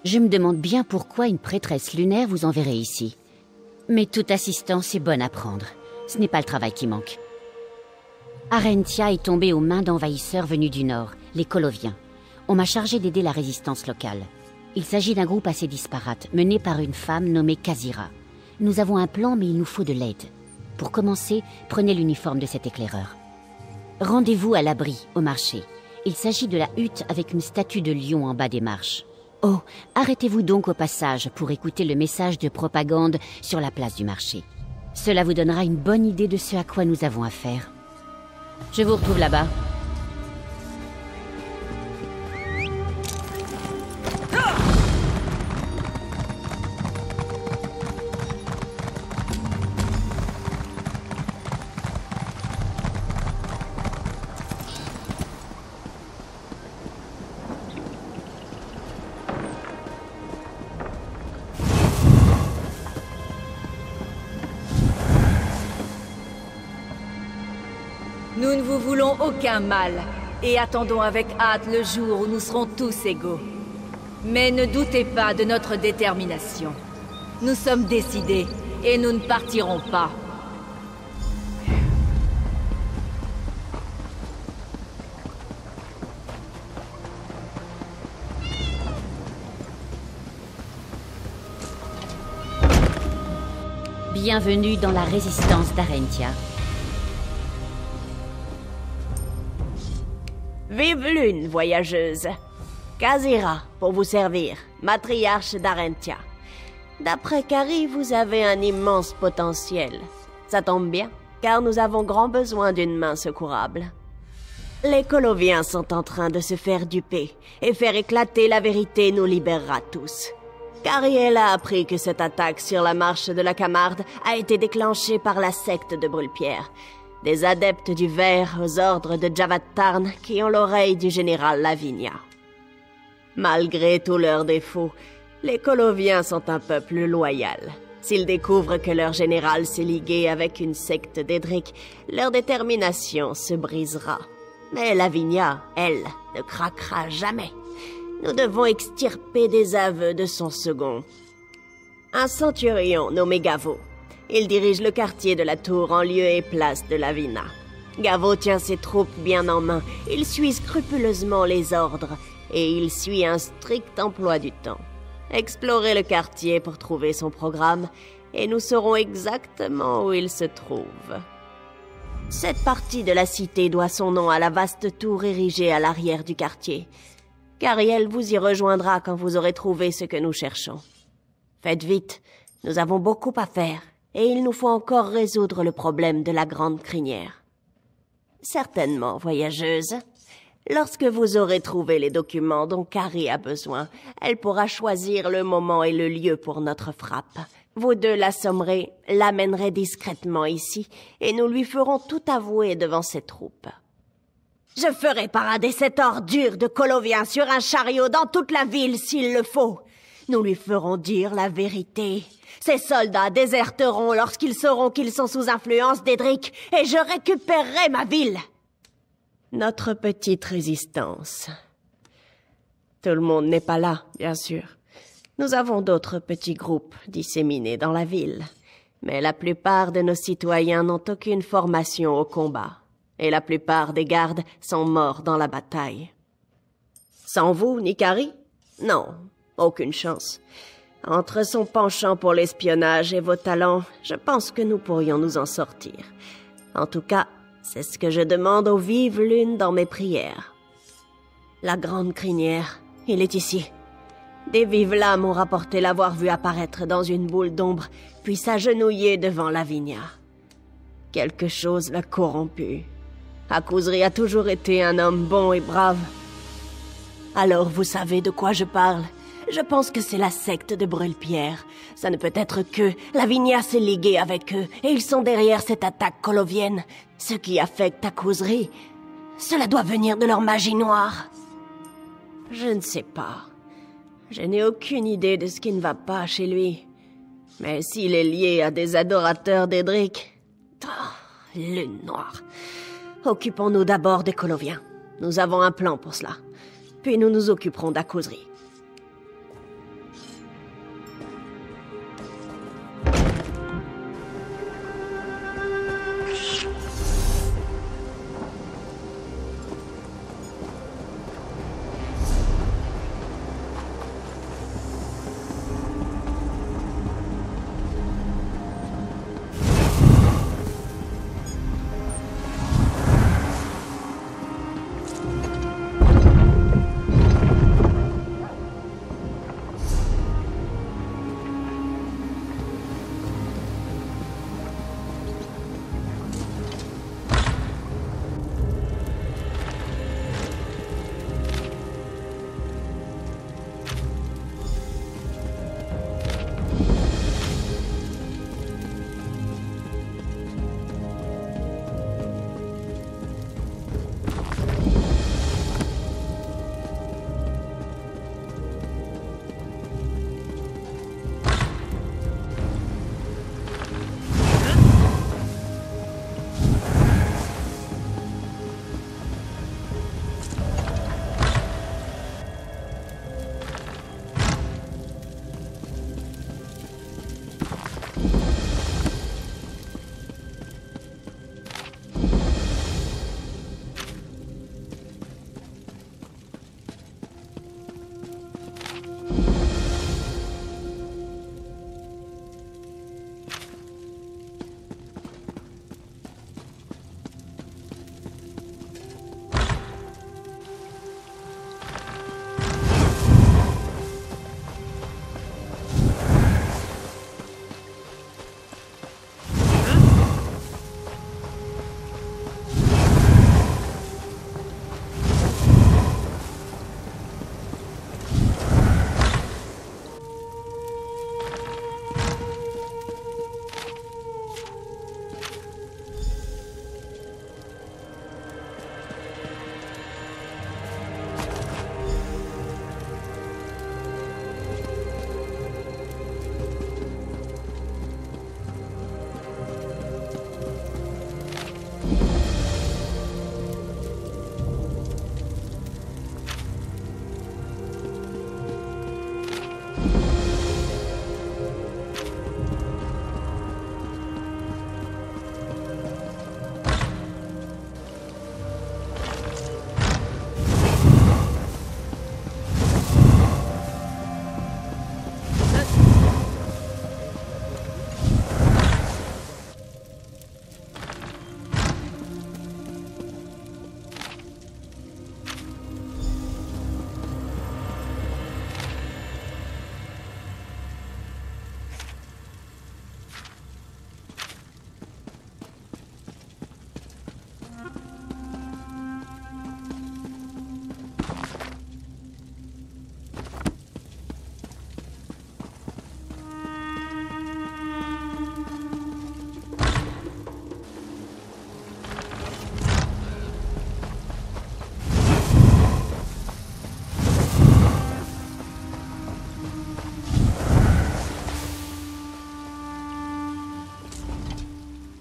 Je me demande bien pourquoi une prêtresse lunaire vous enverrait ici. Mais toute assistance est bonne à prendre. Ce n'est pas le travail qui manque. Arentia est tombée aux mains d'envahisseurs venus du nord, les Coloviens. On m'a chargé d'aider la résistance locale. Il s'agit d'un groupe assez disparate, mené par une femme nommée Kazira. Nous avons un plan, mais il nous faut de l'aide. Pour commencer, prenez l'uniforme de cet éclaireur. Rendez-vous à l'abri, au marché. Il s'agit de la hutte avec une statue de lion en bas des marches. Oh, arrêtez-vous donc au passage pour écouter le message de propagande sur la place du marché. Cela vous donnera une bonne idée de ce à quoi nous avons affaire. Je vous retrouve là-bas. Nous ne vous voulons aucun mal, et attendons avec hâte le jour où nous serons tous égaux. Mais ne doutez pas de notre détermination. Nous sommes décidés, et nous ne partirons pas. Bienvenue dans la résistance d'Arentia. Vive l'une, voyageuse. Kazira, pour vous servir, matriarche d'Arentia. D'après Kari, vous avez un immense potentiel. Ça tombe bien, car nous avons grand besoin d'une main secourable. Les Coloviens sont en train de se faire duper, et faire éclater la vérité nous libérera tous. Kariel a appris que cette attaque sur la marche de la Camarde a été déclenchée par la secte de Brûle-Pierre. Des adeptes du verre aux ordres de Javad Tarn qui ont l'oreille du général Lavinia. Malgré tous leurs défauts, les Coloviens sont un peuple loyal. S'ils découvrent que leur général s'est ligué avec une secte d'Edric, leur détermination se brisera. Mais Lavinia, elle, ne craquera jamais. Nous devons extirper des aveux de son second. Un centurion nommé Gavo. Il dirige le quartier de la Tour en lieu et place de Lavina. Gavo tient ses troupes bien en main. Il suit scrupuleusement les ordres et il suit un strict emploi du temps. Explorez le quartier pour trouver son programme et nous saurons exactement où il se trouve. Cette partie de la cité doit son nom à la vaste tour érigée à l'arrière du quartier. Kariel vous y rejoindra quand vous aurez trouvé ce que nous cherchons. Faites vite, nous avons beaucoup à faire. Et il nous faut encore résoudre le problème de la grande crinière. Certainement, voyageuse. Lorsque vous aurez trouvé les documents dont Kari a besoin, elle pourra choisir le moment et le lieu pour notre frappe. Vous deux l'assommerez, l'amènerez discrètement ici, et nous lui ferons tout avouer devant ses troupes. Je ferai parader cette ordure de Colovien sur un chariot dans toute la ville s'il le faut. Nous lui ferons dire la vérité. Ces soldats déserteront lorsqu'ils sauront qu'ils sont sous influence d'Edric, et je récupérerai ma ville. Notre petite résistance. Tout le monde n'est pas là, bien sûr. Nous avons d'autres petits groupes disséminés dans la ville. Mais la plupart de nos citoyens n'ont aucune formation au combat. Et la plupart des gardes sont morts dans la bataille. Sans vous, Nikari? Non, aucune chance. Entre son penchant pour l'espionnage et vos talents, je pense que nous pourrions nous en sortir. En tout cas, c'est ce que je demande aux vives lunes dans mes prières. La grande crinière, il est ici. Des vives lames m'ont rapporté l'avoir vu apparaître dans une boule d'ombre, puis s'agenouiller devant Lavinia. Quelque chose l'a corrompu. Akuzri a toujours été un homme bon et brave. Alors vous savez de quoi je parle. Je pense que c'est la secte de Brûle-Pierre. Ça ne peut être que Lavinia s'est liguée avec eux, et ils sont derrière cette attaque colovienne. Ce qui affecte Akuzri, cela doit venir de leur magie noire. Je ne sais pas. Je n'ai aucune idée de ce qui ne va pas chez lui. Mais s'il est lié à des adorateurs d'Edric... Oh, lune noire. Occupons-nous d'abord des Coloviens. Nous avons un plan pour cela. Puis nous nous occuperons d'Akuzri.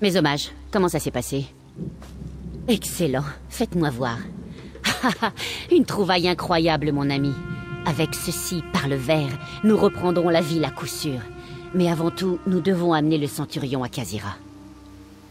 Mes hommages, comment ça s'est passé? Excellent, faites-moi voir. Une trouvaille incroyable, mon ami. Avec ceci, par le verre, nous reprendrons la ville à coup sûr. Mais avant tout, nous devons amener le centurion à Khazira.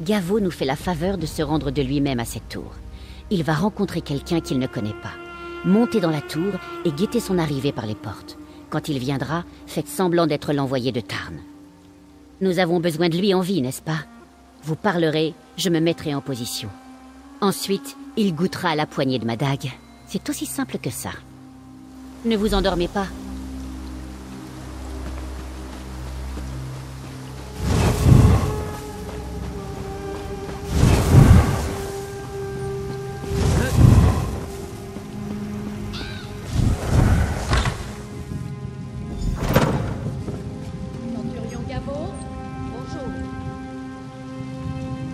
Gavo nous fait la faveur de se rendre de lui-même à cette tour. Il va rencontrer quelqu'un qu'il ne connaît pas. Montez dans la tour et guettez son arrivée par les portes. Quand il viendra, faites semblant d'être l'envoyé de Tarn. Nous avons besoin de lui en vie, n'est-ce pas? Vous parlerez, je me mettrai en position. Ensuite, il goûtera à la poignée de ma dague. C'est aussi simple que ça. Ne vous endormez pas. Centurion Gavo, bonjour.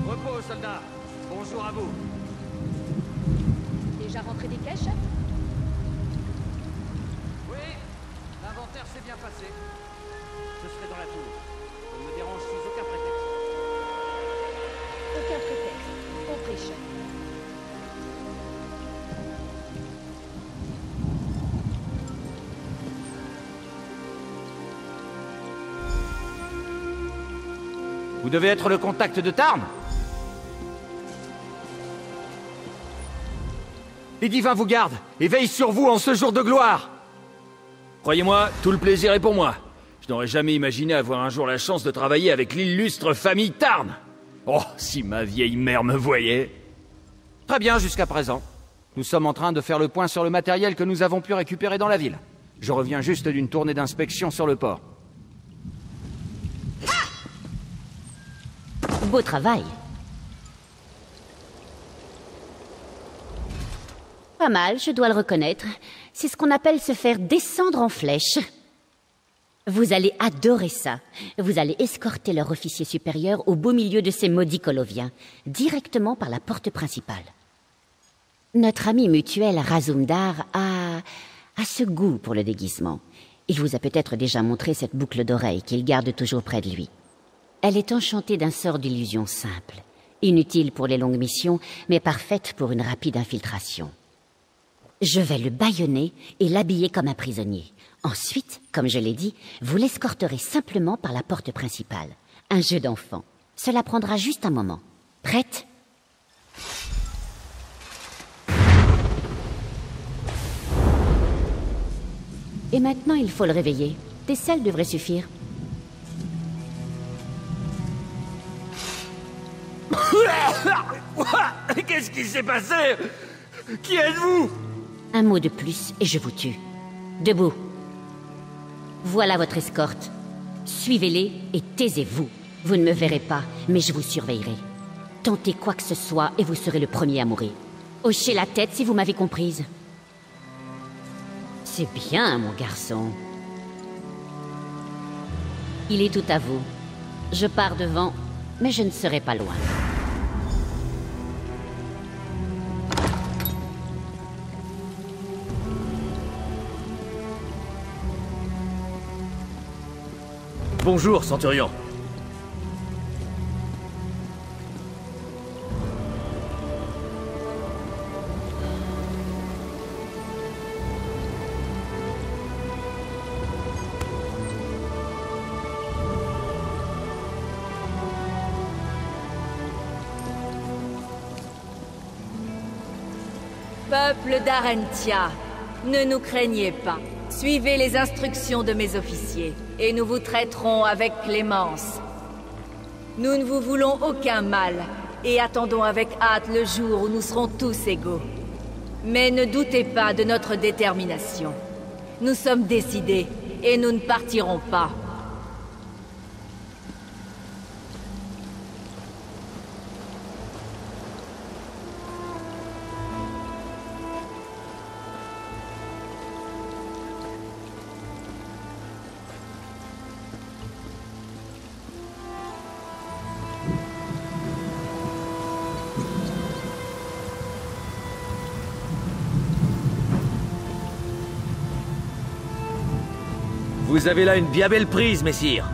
Repos, soldats. Bonjour à vous. Déjà rentré des caches? Oui, l'inventaire s'est bien passé. Je serai dans la tour. On me dérange sous aucun prétexte. Aucun prétexte. On prêche. Vous devez être le contact de Tarn? Les divins vous gardent et veillent sur vous en ce jour de gloire. Croyez-moi, tout le plaisir est pour moi. Je n'aurais jamais imaginé avoir un jour la chance de travailler avec l'illustre famille Tarn. Oh, si ma vieille mère me voyait. Très bien jusqu'à présent. Nous sommes en train de faire le point sur le matériel que nous avons pu récupérer dans la ville. Je reviens juste d'une tournée d'inspection sur le port. Beau travail. Pas mal, je dois le reconnaître. C'est ce qu'on appelle se faire descendre en flèche. Vous allez adorer ça. Vous allez escorter leur officier supérieur au beau milieu de ces maudits coloviens, directement par la porte principale. Notre ami mutuel Razumdar a ce goût pour le déguisement. Il vous a peut-être déjà montré cette boucle d'oreille qu'il garde toujours près de lui. Elle est enchantée d'un sort d'illusion simple, inutile pour les longues missions, mais parfaite pour une rapide infiltration. Je vais le bâillonner et l'habiller comme un prisonnier. Ensuite, comme je l'ai dit, vous l'escorterez simplement par la porte principale. Un jeu d'enfant. Cela prendra juste un moment. Prête? Et maintenant, il faut le réveiller. Des selles devraient suffire. Qu'est-ce qui s'est passé? Qui êtes-vous? Un mot de plus et je vous tue. Debout. Voilà votre escorte. Suivez-les et taisez-vous. Vous ne me verrez pas, mais je vous surveillerai. Tentez quoi que ce soit et vous serez le premier à mourir. Hochez la tête si vous m'avez comprise. C'est bien, mon garçon. Il est tout à vous. Je pars devant, mais je ne serai pas loin. Bonjour, Centurion. Peuple d'Arentia, ne nous craignez pas. Suivez les instructions de mes officiers, et nous vous traiterons avec clémence. Nous ne vous voulons aucun mal, et attendons avec hâte le jour où nous serons tous égaux. Mais ne doutez pas de notre détermination. Nous sommes décidés, et nous ne partirons pas. Vous avez là une bien belle prise, messire.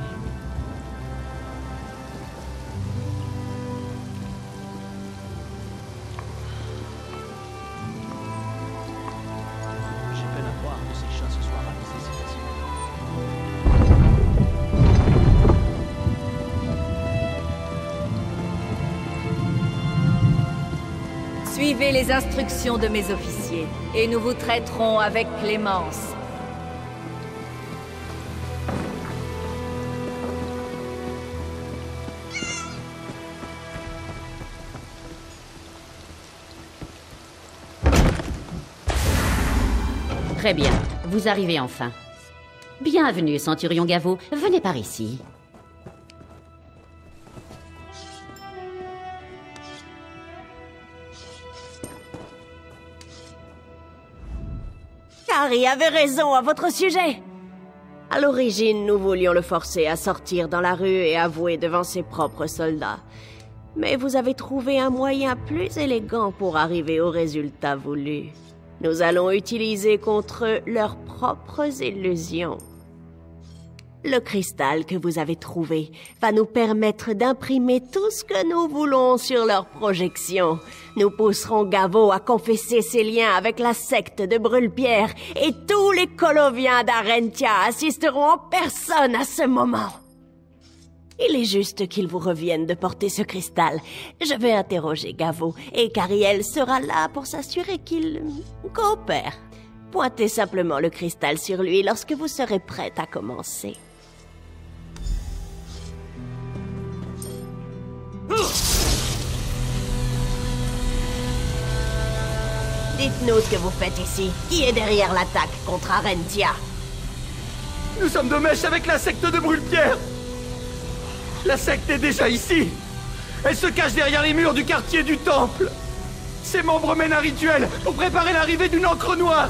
Suivez les instructions de mes officiers, et nous vous traiterons avec clémence. Très bien, vous arrivez enfin. Bienvenue, Centurion Gavo. Venez par ici. Carrie avait raison à votre sujet. À l'origine, nous voulions le forcer à sortir dans la rue et avouer devant ses propres soldats. Mais vous avez trouvé un moyen plus élégant pour arriver au résultat voulu. Nous allons utiliser contre eux leurs propres illusions. Le cristal que vous avez trouvé va nous permettre d'imprimer tout ce que nous voulons sur leurs projections. Nous pousserons Gavo à confesser ses liens avec la secte de Brûle-Pierre et tous les Coloviens d'Arentia assisteront en personne à ce moment. Il est juste qu'il vous revienne de porter ce cristal. Je vais interroger Gavo et Cariel sera là pour s'assurer qu'il coopère. Pointez simplement le cristal sur lui lorsque vous serez prête à commencer. Dites-nous ce que vous faites ici. Qui est derrière l'attaque contre Arentia? Nous sommes de mèche avec la secte de Brûle-Pierre. La secte est déjà ici. Elle se cache derrière les murs du quartier du Temple. Ses membres mènent un rituel pour préparer l'arrivée d'une encre noire.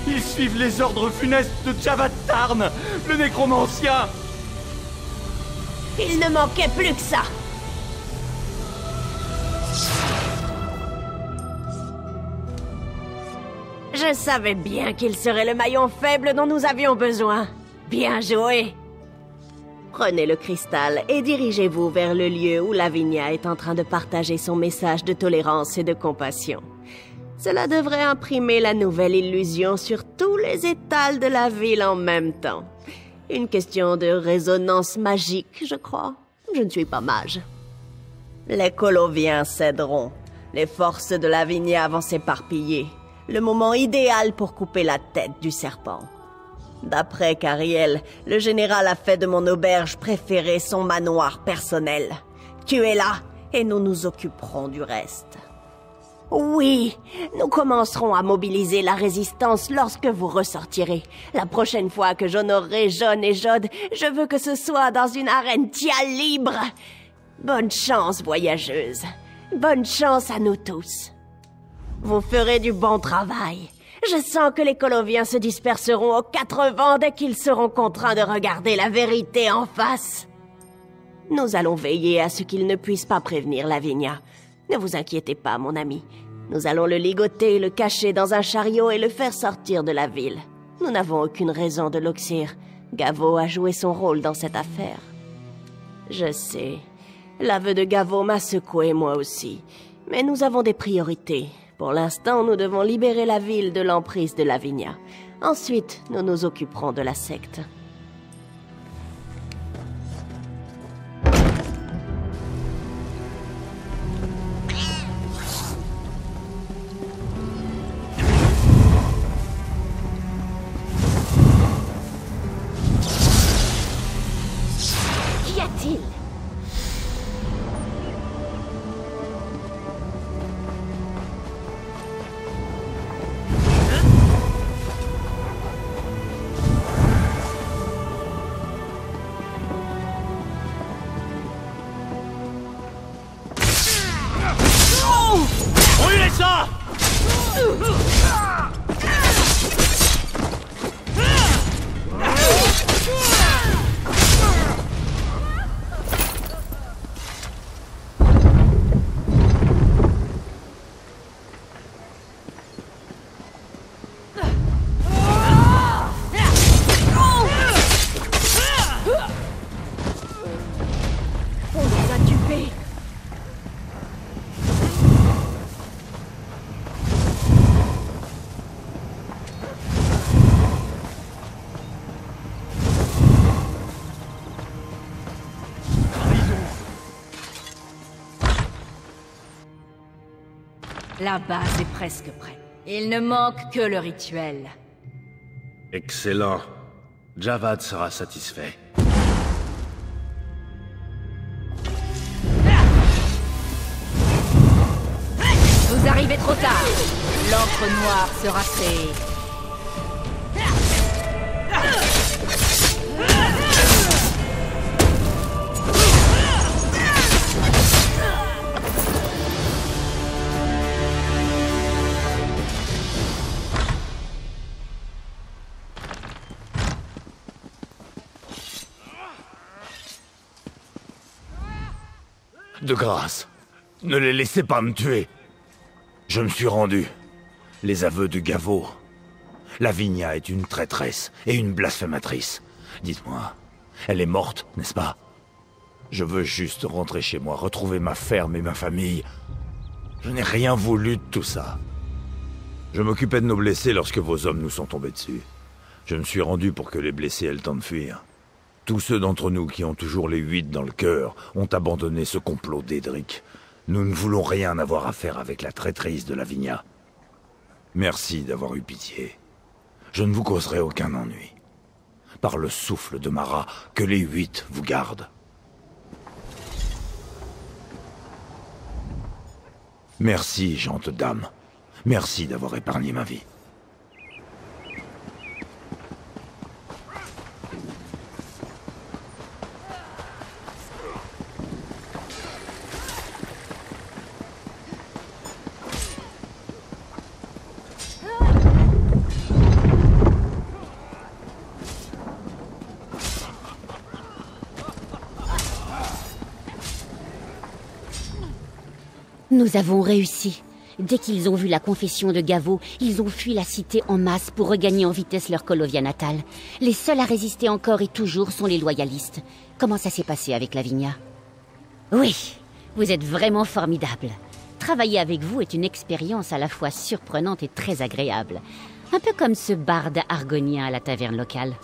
Ils suivent les ordres funestes de Javad Tarn, le nécromancien. Il ne manquait plus que ça. Je savais bien qu'il serait le maillon faible dont nous avions besoin. Bien joué. Prenez le cristal et dirigez-vous vers le lieu où Lavinia est en train de partager son message de tolérance et de compassion. Cela devrait imprimer la nouvelle illusion sur tous les étals de la ville en même temps. Une question de résonance magique, je crois. Je ne suis pas mage. Les Coloviens céderont. Les forces de Lavinia vont s'éparpiller. Le moment idéal pour couper la tête du serpent. D'après Cariel, le général a fait de mon auberge préférée son manoir personnel. Tuez-la et nous nous occuperons du reste. Oui, nous commencerons à mobiliser la résistance lorsque vous ressortirez. La prochaine fois que j'honorerai John et Jod, je veux que ce soit dans une Arentia libre. Bonne chance, voyageuse. Bonne chance à nous tous. Vous ferez du bon travail. Je sens que les Coloviens se disperseront aux quatre vents dès qu'ils seront contraints de regarder la vérité en face. Nous allons veiller à ce qu'ils ne puissent pas prévenir Lavinia. Ne vous inquiétez pas, mon ami. Nous allons le ligoter, le cacher dans un chariot et le faire sortir de la ville. Nous n'avons aucune raison de l'oxyre. Gavo a joué son rôle dans cette affaire. Je sais. L'aveu de Gavo m'a secoué moi aussi. Mais nous avons des priorités. Pour l'instant, nous devons libérer la ville de l'emprise de Lavinia. Ensuite, nous nous occuperons de la secte. Qu'y a-t-il ? La base est presque prête. Il ne manque que le rituel. Excellent. Javad sera satisfait. Vous arrivez trop tard. L'encre noire sera créée. De grâce, ne les laissez pas me tuer. Je me suis rendu. Les aveux de Gavo. Lavinia est une traîtresse et une blasphématrice. Dites-moi, elle est morte, n'est-ce pas? Je veux juste rentrer chez moi, retrouver ma ferme et ma famille. Je n'ai rien voulu de tout ça. Je m'occupais de nos blessés lorsque vos hommes nous sont tombés dessus. Je me suis rendu pour que les blessés aient le temps de fuir. Tous ceux d'entre nous qui ont toujours les 8 dans le cœur ont abandonné ce complot d'Edric. Nous ne voulons rien avoir à faire avec la traîtrise de Lavinia. Merci d'avoir eu pitié. Je ne vous causerai aucun ennui. Par le souffle de Mara, que les 8 vous gardent. Merci, gente dame. Merci d'avoir épargné ma vie. Nous avons réussi. Dès qu'ils ont vu la confession de Gavo, ils ont fui la cité en masse pour regagner en vitesse leur Colovia natale. Les seuls à résister encore et toujours sont les loyalistes. Comment ça s'est passé avec Lavinia? Oui, vous êtes vraiment formidable. Travailler avec vous est une expérience à la fois surprenante et très agréable. Un peu comme ce barde argonien à la taverne locale.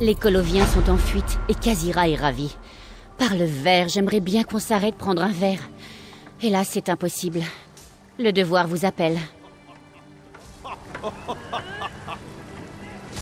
Les Coloviens sont en fuite et Khazira est ravie. Par le verre, j'aimerais bien qu'on s'arrête prendre un verre. Hélas, c'est impossible. Le devoir vous appelle.